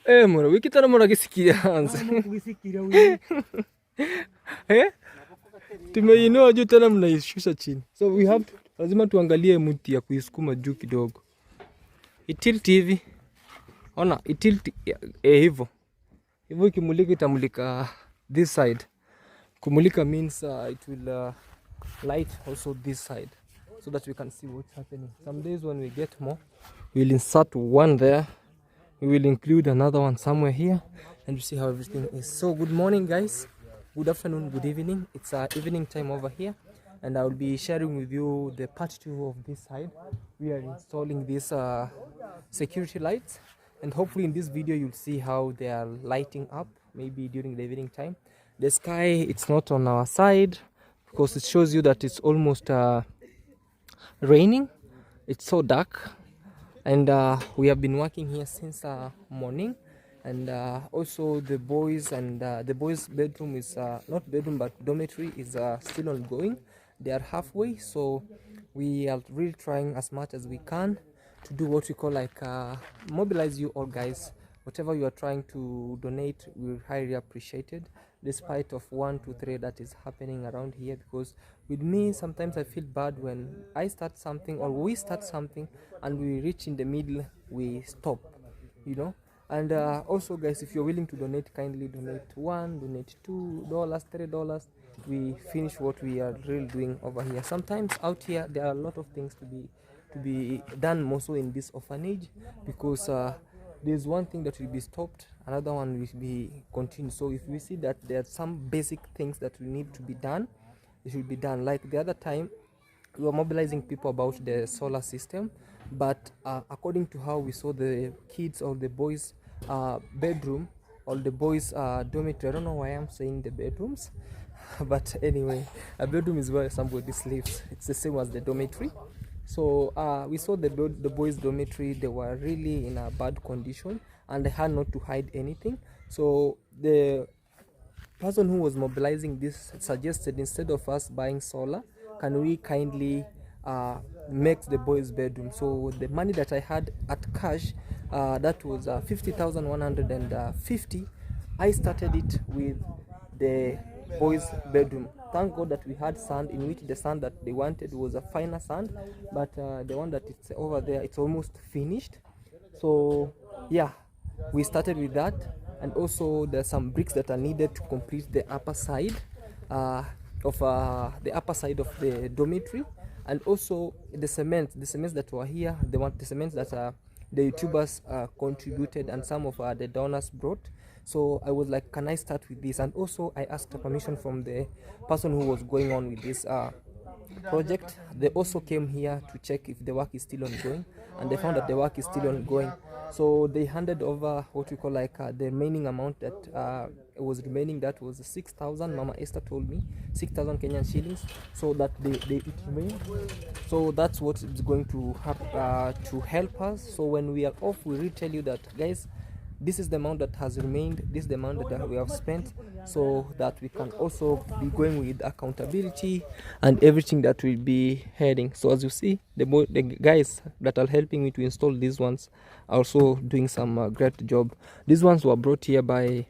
Mwana wikitana mwana gisikia hanze. Tumeinua juu tena mnaishusha chini. So we have to, lazima tuangalie mti ya kuisukuma juu kidogo. Itilt hivi. Ona, itilt hivyo. Hivyo ikimulika itamulika this side. Kumulika means it will light also this side so that we can see what's happening. Some days when we get more, we will insert one there. We will include another one somewhere here and you see how everything is. So good morning guys, good afternoon, good evening. It's evening time over here and I will be sharing with you the part 2 of this side. We are installing these security lights and hopefully in this video you'll see how they are lighting up maybe during the evening time. The sky, it's not on our side because it shows you that it's almost raining. It's so dark and we have been working here since morning and also the boys and the boys bedroom is not bedroom but dormitory is still ongoing. They are halfway, so we are really trying as much as we can to do what we call like mobilize you all guys. Whatever you are trying to donate, we highly appreciated despite of 1 2 3 that is happening around here, because with me sometimes I feel bad when I start something or we start something and we reach in the middle we stop, you know. And also guys, if you're willing to donate, kindly donate $1, donate $2, $3. We finish what we are really doing over here. Sometimes out here there are a lot of things to be done more so in this orphanage, because there's one thing that will be stopped, another one will be continued. So if we see that there are some basic things that will need to be done, it should be done. Like the other time we were mobilizing people about the solar system, but according to how we saw the kids or the boys bedroom or the boys dormitory, I don't know why I'm saying the bedrooms but anyway, a bedroom is where somebody sleeps. It's the same as the dormitory. So we saw the boys dormitory, they were really in a bad condition and they had not to hide anything. So the person who was mobilizing this suggested, instead of us buying solar, can we kindly make the boys bedroom. So the money that I had at cash, that was 50,150, I started it with the boys bedroom. Thank God that we had sand, in which the sand that they wanted was a finer sand, but the one that it's over there, it's almost finished. So yeah, we started with that, and also there's some bricks that are needed to complete the upper side of the upper side of the dormitory, and also the cements that were here, the cements that the YouTubers contributed and some of the donors brought. So I was like, can I start with this? And also I asked permission from the person who was going on with this project. They also came here to check if the work is still ongoing, and they found that the work is still ongoing. So they handed over what we call like the remaining amount that was remaining. That was 6,000. Mama Esther told me 6,000 Kenyan shillings, so that it remained. So that's what is going to help us. So when we are off, we will tell you that, guys, this is the amount that has remained, this is the amount that we have spent, so that we can also be going with accountability and everything that will be heading. So as you see, the guys that are helping me to install these ones are also doing some great job. These ones were brought here by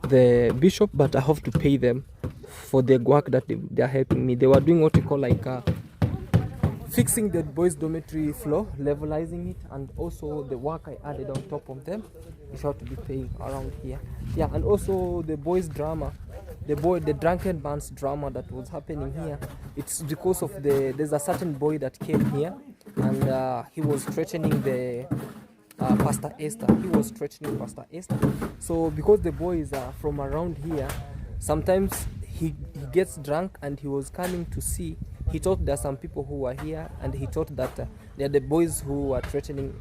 the bishop, but I have to pay them for the work that they are helping me. They were doing what we call like fixing the boys dormitory floor, levelizing it, and also the work I added on top of them is how to be paying around here. Yeah, and also the boys drama, the drunken man's drama that was happening here. It's because of there's a certain boy that came here and he was threatening the Pastor Esther. He was threatening Pastor Esther. So because the boy is from around here, sometimes he gets drunk and he was coming to see. He thought there are some people who were here, and he thought that they are the boys who were threatening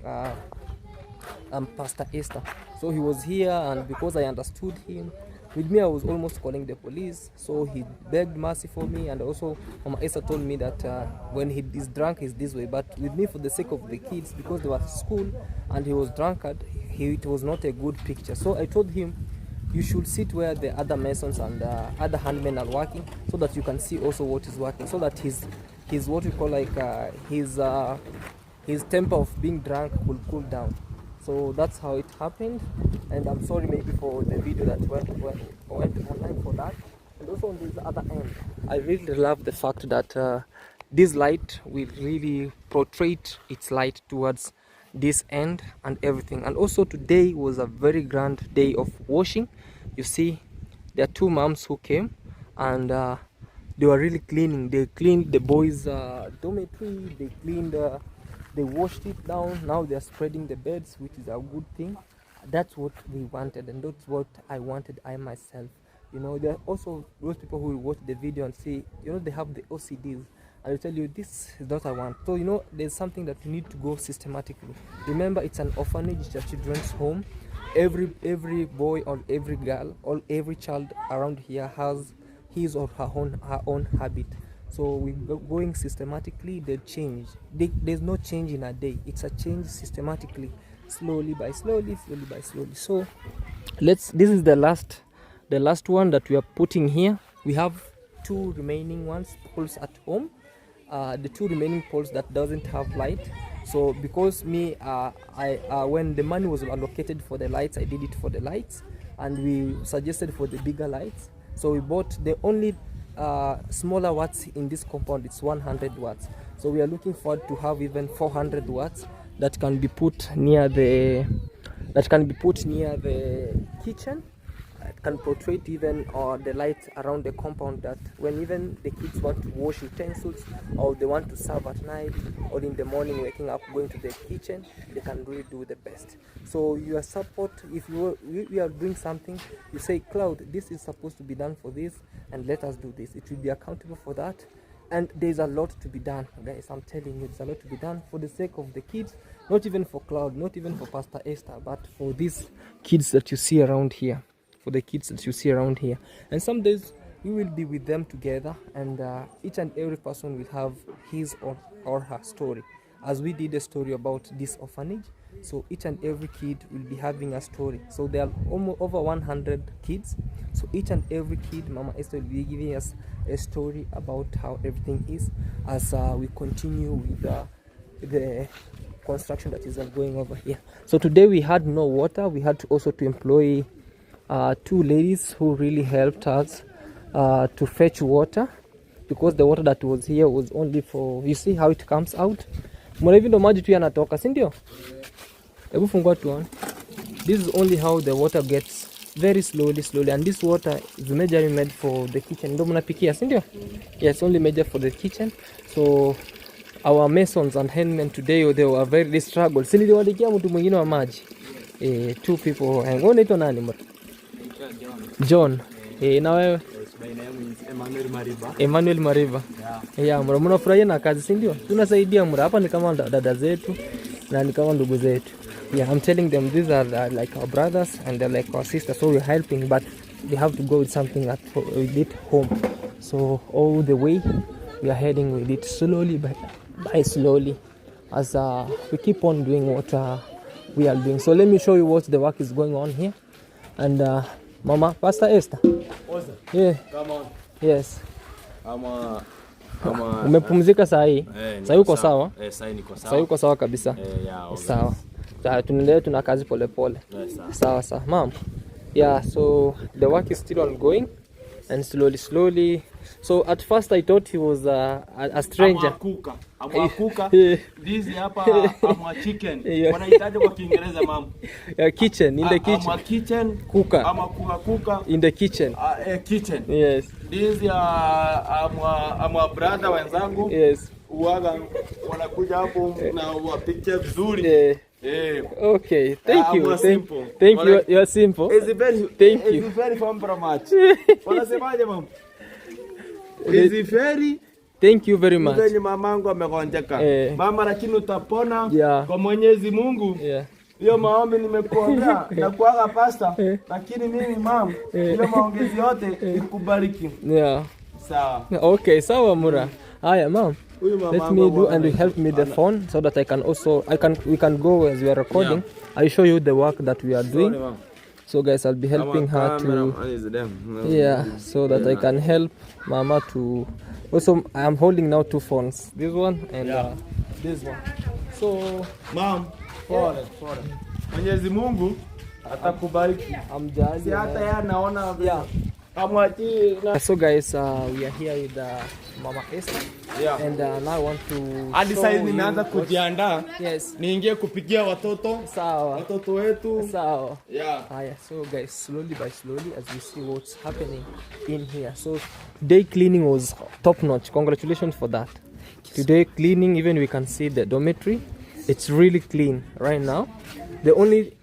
Pastor Esther. So he was here, and because I understood him, with me I was almost calling the police. So he begged mercy for me, and also Mama Esther told me that when he is drunk he's this way. But with me, for the sake of the kids, because they were at school and he was drunkard, it was not a good picture. So I told him, you should sit where the other masons and other handmen are working, so that you can see also what is working, so that his what we call like his temper of being drunk will cool down. So that's how it happened, and I'm sorry maybe for the video that went online for that. And also on this other end, I really love the fact that this light will really portray its light towards this end and everything. And also today was a very grand day of washing. You see, there are two moms who came, and they were really cleaning. They cleaned the boys' dormitory. They cleaned. They washed it down. Now they are spreading the beds, which is a good thing. That's what we wanted, and that's what I wanted I myself. You know, there are also those people who will watch the video and say, you know, they have the OCDs. I will tell you, this is what I want. So, you know, there's something that you need to go systematically. Remember, it's an orphanage, it's a children's home. Every boy or every girl or every child around here has his or her own habit. So we're going systematically. The change, there's no change in a day. It's a change systematically, slowly by slowly. So this is the last one that we are putting here. We have two remaining poles at home. The two remaining poles that doesn't have light. So because me, when the money was allocated for the lights, I did it for the lights, and we suggested for the bigger lights. So we bought the only smaller watts in this compound. It's 100 watts. So we are looking forward to have even 400 watts that can be put near the kitchen. It can portray even the lights around the compound, that when even the kids want to wash utensils, or they want to serve at night, or in the morning waking up going to the kitchen, they can really do the best. So your support, if we are doing something, you say, Claude, this is supposed to be done for this, and let us do this. It will be accountable for that. And there's a lot to be done, guys. I'm telling you, there's a lot to be done for the sake of the kids, not even for Claude, not even for Pastor Esther, but for these kids that you see around here. And some days we will be with them together, and each and every person will have his or her story, as we did a story about this orphanage. So each and every kid will be having a story. So there are almost over 100 kids. So each and every kid, Mama Esther will be giving us a story about how everything is, as we continue with the construction that is going over here. So today we had no water. We had to also to employ two ladies who really helped us to fetch water, because the water that was here was only for, you see how it comes out. Mwana hivi ndo maji tu yanatoka, si ndio? Hebu fungua tuone. This is only how the water gets, very slowly, and this water is majorly made for the kitchen. Ndo mnapikia, si ndio? Yes, only made for the kitchen. So our masons and handmen today, they struggled. Si niliwadikia mtu mwingine wa maji. Two people. Ngo unaitwa nani mbona? John. Na wewe? Emmanuel Mariba. Yeah, mnafurahia na kazi, si ndio? Tunasaidia mra hapa, ni kama dada zetu na ni kama ndugu zetu. Yeah, I'm telling them these are like our brothers and they're like our sisters, so we're helping, but they have to go with something with it home. So all the way we are heading with it slowly by slowly, as we keep on doing what we are doing. So let me show you what the work is going on here. And Mama, Pastor Esther. Yeah. Come on. Yes. Umepumzika saa hii? Saa uko sawa? Saa niko sawa. Saa uko sawa kabisa? Yeah. Sawa. Tunaendelea, tuna kazi pole pole. Sawa. Mom. Yeah, so the work is still ongoing, and slowly. So at first I thought he was a stranger. Ama kuka. This hapa ama chicken. Wanahitaji kwa Kiingereza mama. Kitchen, in the kitchen. Ama kitchen. Kuka. Ama kuka. In the kitchen. Kitchen. Yes. This ama brother wenzangu. Yes. Uwaga wanakuja hapo na wapikia vizuri. Okay, thank you. Thank you. You are simple. Thank you. It's very fun for much. Wanasemaje mama? It's very. Thank you very much. Mwenye mamangu amegonjeka. Mama, lakini utapona kwa Mwenyezi Mungu. Hiyo maombi nimekuombea na kuaga pasta, lakini mimi mama, ile maongezi yote ikubariki. Sawa. Okay, sawa Mura. Haya mom. Let me do, and you help me the phone so that we can go as we are recording. I show you the work that we are doing. So guys, I'll be helping her to so that I can help Mama to. Also, I am holding now two phones. This one and this one. So mom, forward. Mwenyezi Mungu atakubariki. Si hata yeye anaona. Yeah. So guys, we are here with Mama Esther. Yeah. And now I want to hadi sasa nimeanza kujiandaa. Yes. Niingie kupigia watoto. Sawa. Watoto wetu. Sawa. Yeah. So guys, slowly by slowly as you see what's happening in here. So today cleaning was top notch. Congratulations for that. Today cleaning, even we can see the dormitory. It's really clean right now. The only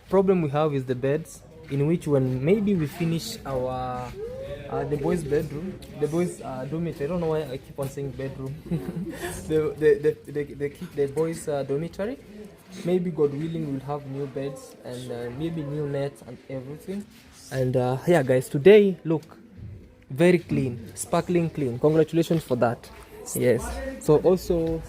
problem we have is the beds, in which when maybe we finish our the boys' bedroom, the boys' dormitory. I don't know why I keep on saying bedroom. the boys' dormitory. Maybe God willing, we'll have new beds and maybe new nets and everything. And yeah, guys, today look very clean, sparkling clean. Congratulations for that. Yes. So also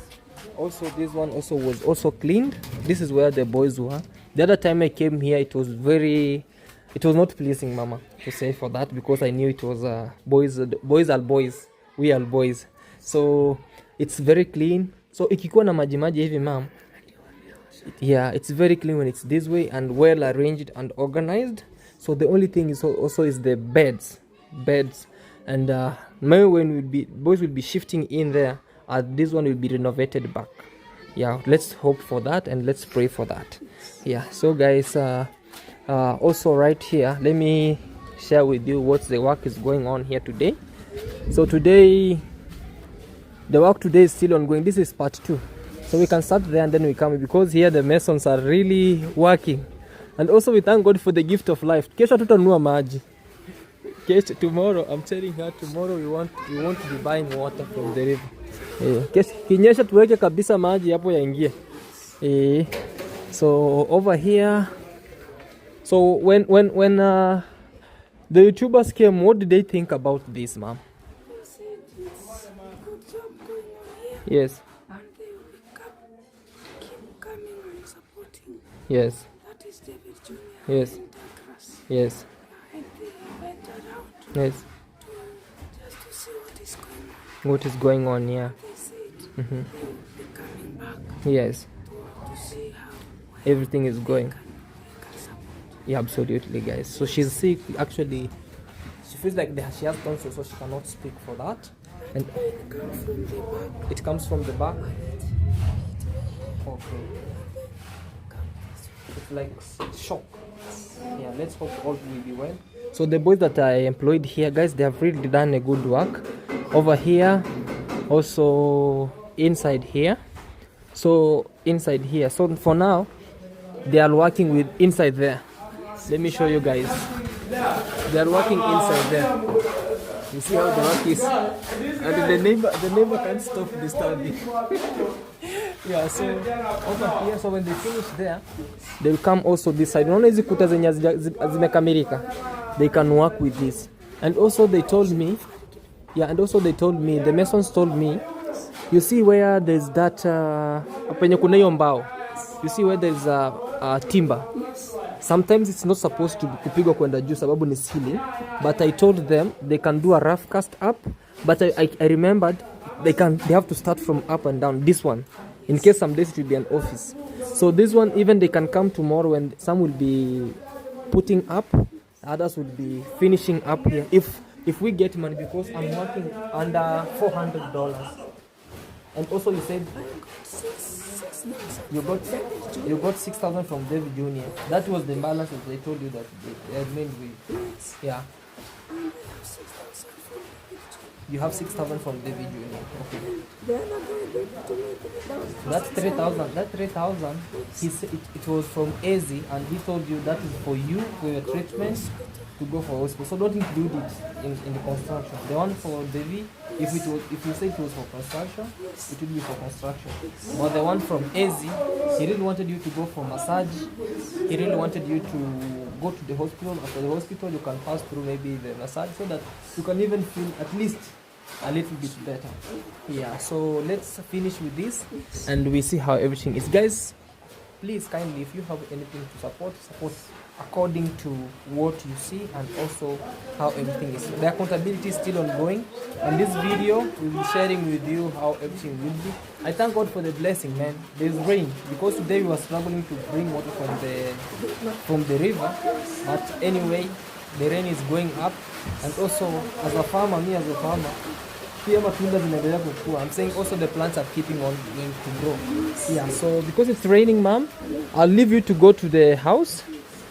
this one also was also cleaned. This is where the boys were. The other time I came here, it was not pleasing, Mama, to say for that, because I knew it was boys are boys, we are boys. So it's very clean. So ikikuwa na maji hivi, Mom, yeah, it's very clean when it's this way and well arranged and organized. So the only thing is the beds, and maybe when boys will be shifting in there, this one will be renovated back. Yeah, let's hope for that and let's pray for that. Yeah. So guys, also right here, let me share with you what the work is going on here today. So today, the work today is still ongoing. This is part 2. So we can start there and then we come, because here the masons are really working. And also we thank God for the gift of life. Kesho tutanunua maji. Tomorrow, I'm telling her, tomorrow we want to be buying water from the river. Kesho kinyesha tuweke kabisa maji hapo yaingie. So over here, so when the YouTubers came, what did they think about this, Mom? They said it's a good job going on here. Yes. And they will keep coming and supporting. Yes. That is David Jr. Yes. And Douglas. Yes. And they went around Yes. just to see what is going on. What is going on here? They said they will be coming back Yes. to see how Everything is going. they can support. Yeah, absolutely, guys. So she's sick. Actually, she feels like she has tonsils, so she cannot speak for that. And It comes from the back. it comes from the back. Okay. It's like shock. Yeah, let's hope all will be well. So the boys that I employed here, guys, they have really done a good work. Over here, also inside here. So inside here. So for now, they are working with inside there. Let me show you guys. They are working inside there. You see how the work is. And the neighbor can't stop disturbing. Yeah, so over here, so when they finish there, they will come also this side. Unaona hizi kuta zenye zimekamilika. They can work with this. And also they told me, the masons told me, you see where there's that penye kuna hiyo mbao. You see where there's a timber. Sometimes it's not supposed to kupigwa kwenda juu sababu ni ceiling, but I told them they can do a rough cast up, but I remembered they have to start from up and down. This one, in case some days it will be an office. So this one, even they can come tomorrow and some will be putting up, others will be finishing up here. If we get money, because I'm working under $400. And also you said you got 6,000 from David Jr. That was the balance that they told you that they had made with. Yeah. You have 6,000 from David Jr. Okay. The other guy gave to me 3,000. That's 3,000. That 3,000. He said it was from AZ, and he told you that is for you, for your treatment, to go for hospital. So don't include it in the construction. The one for Devi, if you say it was for construction, it will be for construction. But the one from AZ, he really wanted you to go for massage. He really wanted you to go to the hospital. After the hospital, you can pass through maybe the massage, so that you can even feel at least a little bit better. Yeah, so let's finish with this and we see how everything is. Guys, please kindly, if you have anything to support according to what you see and also how everything is. The accountability is still ongoing, and this video we'll be sharing with you how everything will be. I thank God for the blessing, man. There's rain, because today we were struggling to bring water from the river, but anyway, the rain is going up. And also as a farmer, I'm saying also the plants are keeping on going to grow. Yeah, so because it's raining, mom, I'll leave you to go to the house,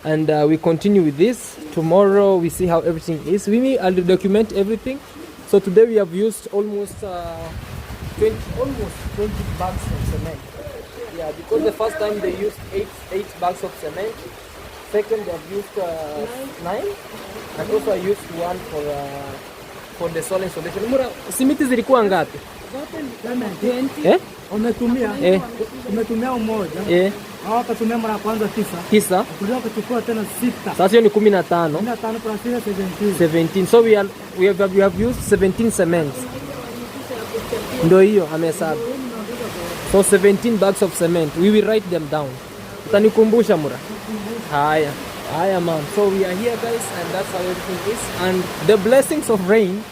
and we continue with this. Tomorrow we see how everything is. I'll document everything. So today we have used almost 20 bags of cement. Yeah, because the first time they used 8 bags of cement. Second, they have used 9, and also I used 1 for the soil installation. Mura, simiti zilikuwa ngapi? Umetumia umoja. Hao wakatumia mara kwanza 9. Kuja kuchukua tena 6. Sasa hiyo ni 15. 15 plus 17. 17. So we have used 17 cements. Ndio hiyo amehesabu. So 17 bags of cement. We will write them down. Utanikumbusha Mura. Haya, mom. So we are here, guys, and that's how everything is. And the blessings of rain.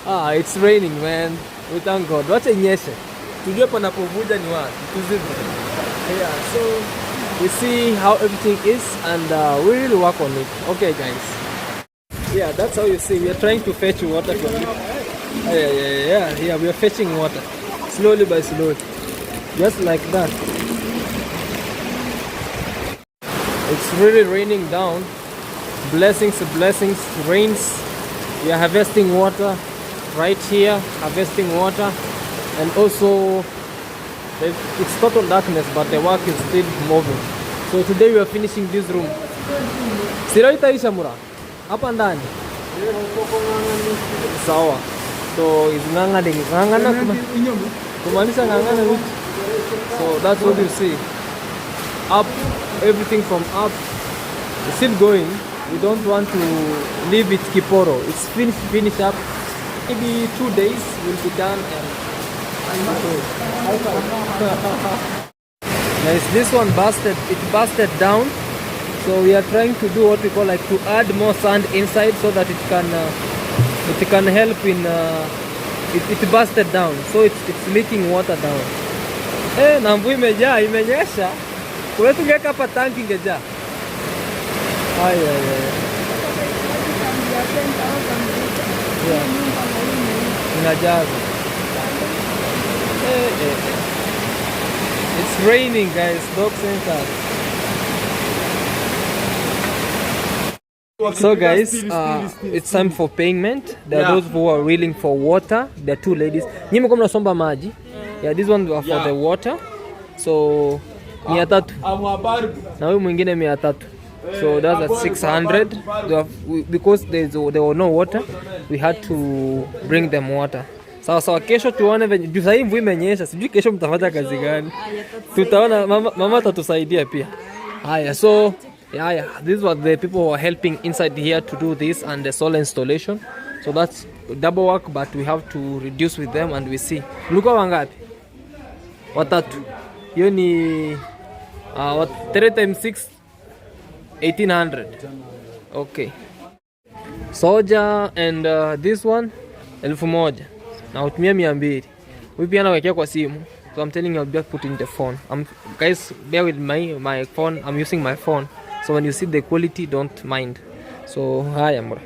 It's raining, man. We thank God. Wacha inyeshe. Tujue panapovuja ni wapi. Yeah, so we see how everything is, and we really work on it. Okay, guys. Yeah, that's how you see. We are trying to fetch water from it. Yeah. We are fetching water slowly by slowly, just like that. It's really raining down. Blessings, rains. We are harvesting water right here, harvesting water, and also it's total darkness, but the work is still moving. So today we are finishing this room. Sira itaisha Mura hapa ndani. Sawa. So it's ngangana kumaanisha ngangana which. So that's what you see. Up, everything from up is still going. We don't want to leave it kiporo. It's finish up. Maybe 2 days will be done, and guys, this one busted. It busted down. So we are trying to do what we call like to add more sand inside so that it can help in. It busted down, so it's leaking water down. Na mvua imejaa, imenyesha. Kwa tungeka hapa tanki ingejaa. Inajaza. It's raining, guys. Dogs and cats. So guys, it's time for payment. There are those who are willing for water. There are 2 ladies. Nyinyi mko mnasomba maji. Yeah, this one are for the water. So 300 na huyu mwingine 300. So that's at 600. Because there was no water, we had to bring them water. Sawa, kesho tuone venye juu sasa mvua imenyesha, sijui kesho mtafanya kazi gani. Tutaona, mama atatusaidia pia. Haya, so these were the people who are helping inside here to do this and the solar installation. So that's double work, but we have to reduce with them, and we see. Mlikuwa wangapi? 3. Hiyo ni 3 times 6, 1800. Okay. Soja and this one 1000 na utumia 200. Huyu pia nawekea kwa simu. So I'm telling you, I'll be putting the phone. Guys, bear with my phone. I'm using my phone. So when you see the quality, don't mind. So haya mbona.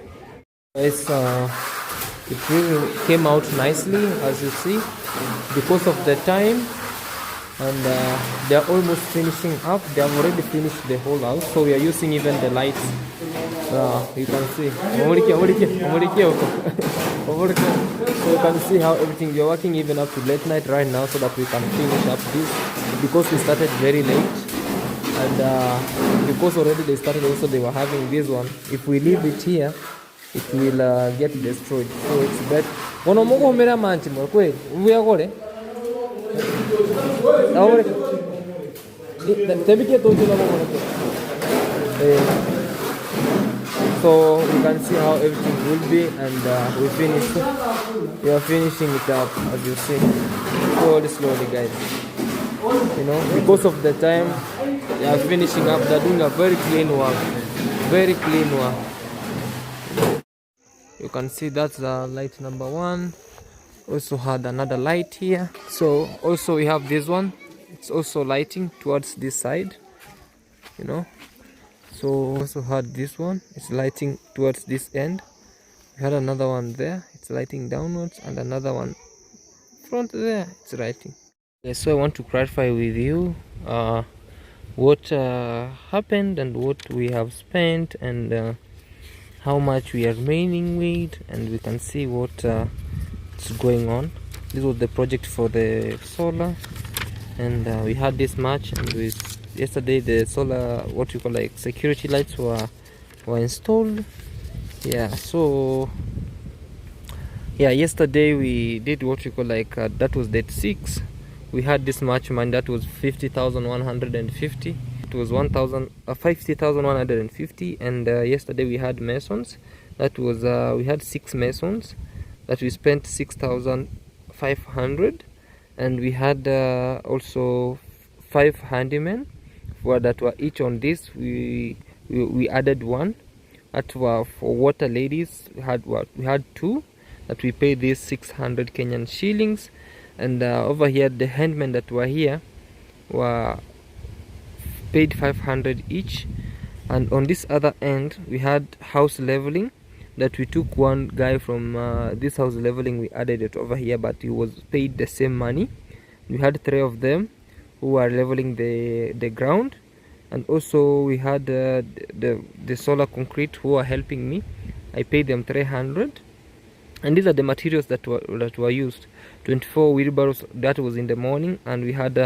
Guys, it really came out nicely, as you see, because of the time. And they are almost finishing up. They have already finished the whole house. So we are using even the lights. You can see. So you can see how everything. We are working even up to late night right now so that we can finish up this. Because we started very late. And because already they started also, they were having this one. If we leave it here, it will get destroyed. So it's better. So you can see how everything will be, and we are finishing it up, as you see, slowly guys, because of the time. They are finishing up. They're doing a very clean work. Very clean work. You can see that's the light number 1. Also had another light here. So also we have this one. It's also lighting towards this side. You know. So also had this one. It's lighting towards this end. We had another one there. It's lighting downwards, and another one front there. It's lighting. Okay, so I want to clarify with you what happened and what we have spent and how much we are remaining with, and we can see what is going on. This was the project for the solar, and we had this much, and yesterday the solar, what you call like security lights, were installed. Yeah, so yeah, yesterday we did what we call like that was date 6. We had this much money. That was 50,150. It was 50,150. And yesterday we had masons. That was we had 6 masons that we spent 6,500. And we had also 5 handymen that were each on this. We added 1 that were for water ladies. We had 2 that we paid these 600 Kenyan shillings. And over here the handmen that were here were paid 500 each. And on this other end we had house leveling, that we took one guy from this house leveling, we added it over here, but he was paid the same money. We had 3 of them who were leveling the ground, and also we had the solar concrete who are helping me. I paid them 300. And these are the materials that were used. 24 wheelbarrows, that was in the morning, and we had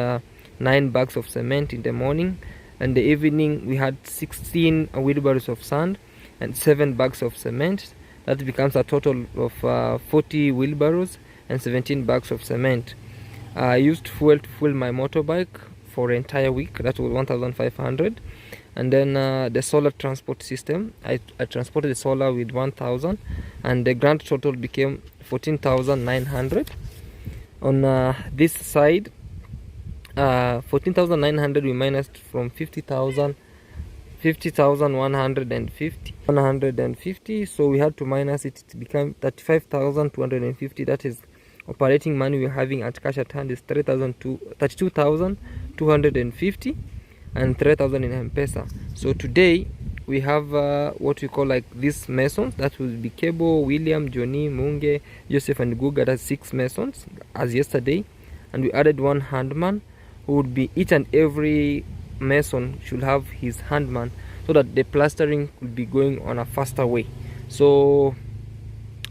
9 bags of cement in the morning. And the evening we had 16 wheelbarrows of sand and 7 bags of cement. That becomes a total of 40 wheelbarrows and 17 bags of cement. I used fuel to fuel my motorbike for an entire week. That was 1,500. And then the solar transport system, I transported the solar with 1,000, and the grand total became 14,900. On this side, 14,900 we minused from 50,150. So we had to minus it. It became 35,250. That is operating money we're having at cash at hand is 32,250. And 3,000 in M-Pesa. So today we have what we call like these masons. That will be Kebo, William, Johnny, Munge, Joseph, and Guga. That's 6 masons as yesterday. And we added 1 handman, who would be, each and every mason should have his handman, so that the plastering could be going on a faster way. So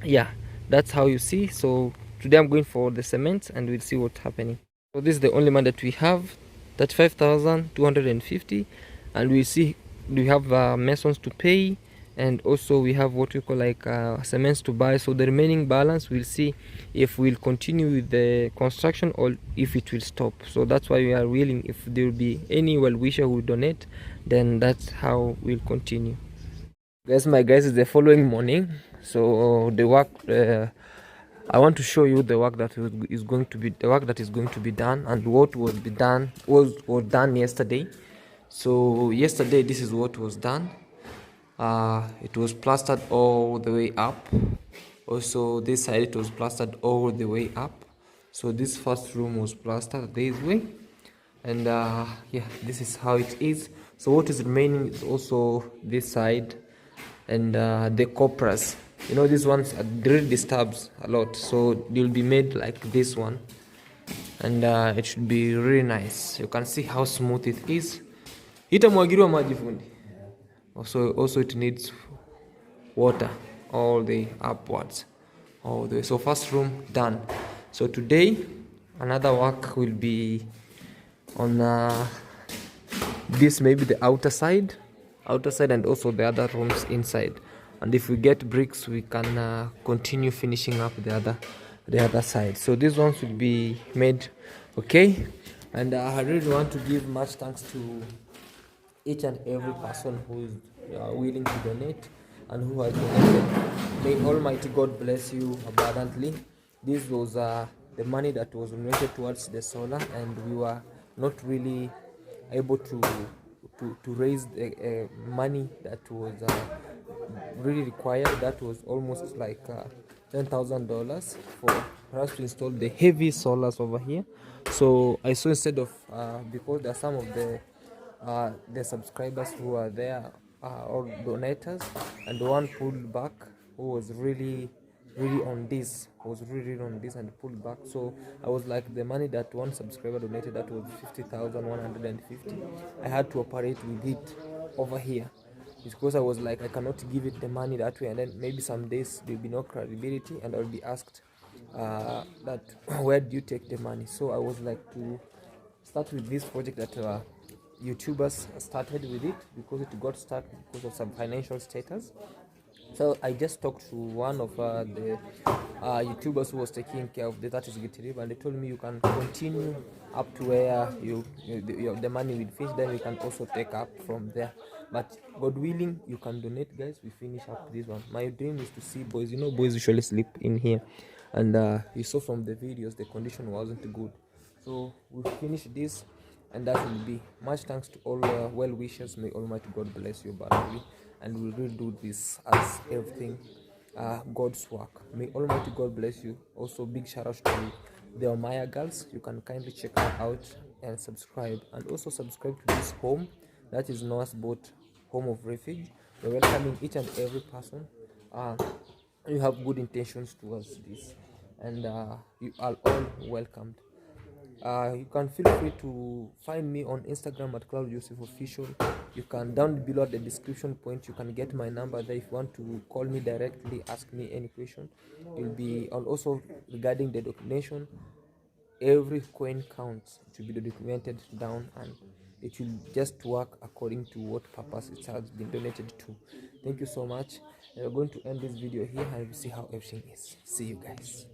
yeah, that's how you see. So today I'm going for the cement, and we'll see what's happening. So this is the only man that we have. 35,250, and we see we have masons to pay, and also we have what we call like cements to buy. So the remaining balance, we'll see if we'll continue with the construction or if it will stop. So that's why we are willing, if there will be any well-wisher who will donate, then that's how we'll continue. Guys, my guys, is the following morning. So the work, I want to show you the work that is going to be done, and what was done yesterday. So yesterday, this is what was done. It was plastered all the way up. Also this side, it was plastered all the way up. So this first room was plastered this way, and yeah, this is how it is. So what is remaining is also this side, and the copras. You know, these ones really disturbs a lot, so they'll be made like this one, and it should be really nice. You can see how smooth it is. Itamwagiriwa maji fundi. Also it needs water all the upwards, all the way. So first room done. So today another work will be on this, maybe the outer side, and also the other rooms inside. And if we get bricks, we can continue finishing up the other side. So these ones will be made, okay. And I really want to give much thanks to each and every person who is willing to donate and who has donated. May Almighty God bless you abundantly. This was the money that was donated towards the solar, and we were not really able to to raise the money that was really required. That was almost like $10,000 for us to install the heavy solars over here. So I saw, instead of because there are some of the subscribers who are there or donators, and one pulled back, who was really on this, and pulled back. So I was like, the money that one subscriber donated, that was 50,150, I had to operate with it over here, because I was like, I cannot give it the money that way, and then maybe some days there will be no credibility, and I'll be asked that where do you take the money. So I was like, to start with this project that YouTubers started with it, because it got stuck because of some financial status. So I just talked to one of the YouTubers who was taking care of that is Gitrib, and they told me you can continue up to where the money will finish, then we can also take up from there. But God willing, you can donate, guys. We finish up this one. My dream is to see boys. You know, boys usually sleep in here, and you saw from the videos the condition wasn't good. So we finish this, and that will be. Much thanks to all well wishers. May Almighty God bless you abundantly, and we'll really do this as everything God's work. May Almighty God bless you. Also, big shout out to the Omaya girls. You can kindly check them out and subscribe, and also subscribe to this home, that is Noah's Boat Home of Refuge. We're welcoming each and every person. You have good intentions towards this, and you are all welcomed. You can feel free to find me on Instagram at Claude Yusuf Official. You can, down below at the description point, you can get my number there if you want to call me directly, ask me any question. It will be, and also regarding the donation, every coin counts. It will be documented down, and it will just work according to what purpose it has been donated to. Thank you so much. We're going to end this video here, and we'll see how everything is. See you guys.